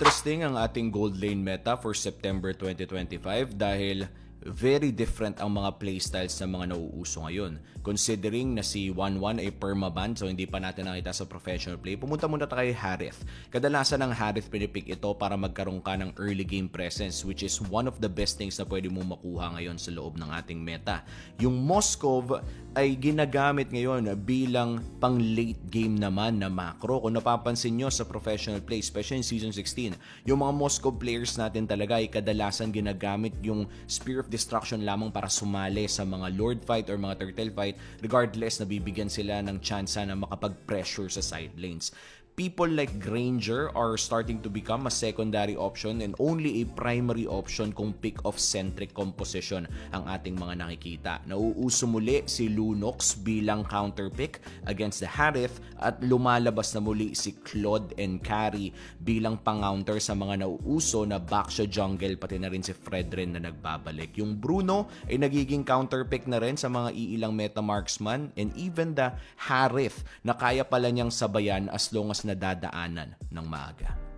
Interesting ang ating gold lane meta for September 2025 dahil very different ang mga playstyles ng mga nauuso ngayon. Considering na si 1-1 ay permaban, so hindi pa natin nakita sa professional play, pumunta muna tayo kay Harith. Kadalasan ng Harith pinipick ito para magkaroon ka ng early game presence, which is one of the best things na pwede mo makuha ngayon sa loob ng ating meta. Yung Moskov ay ginagamit ngayon bilang pang late game naman na macro. Kung napapansin nyo sa professional play, especially in Season 16, yung mga Moskov players natin talaga ay kadalasan ginagamit yung Spear of Destruction lamang para sumali sa mga Lord fight or mga Turtle fight, regardless na bibigyan sila ng chance na makapag-pressure sa side lanes. People like Granger are starting to become a secondary option and only a primary option kung pick-off-centric composition ang ating mga nakikita. Nauuso muli si Lunox bilang counterpick against the Harith at lumalabas na muli si Claude and Carry bilang pang-counter sa mga nauuso na Baxia Jungle, pati na rin si Fredrin na nagbabalik. Yung Bruno ay nagiging counterpick na rin sa mga iilang meta marksman and even the Harith na kaya pala niyang sabayan as long as nadadaanan ng maaga.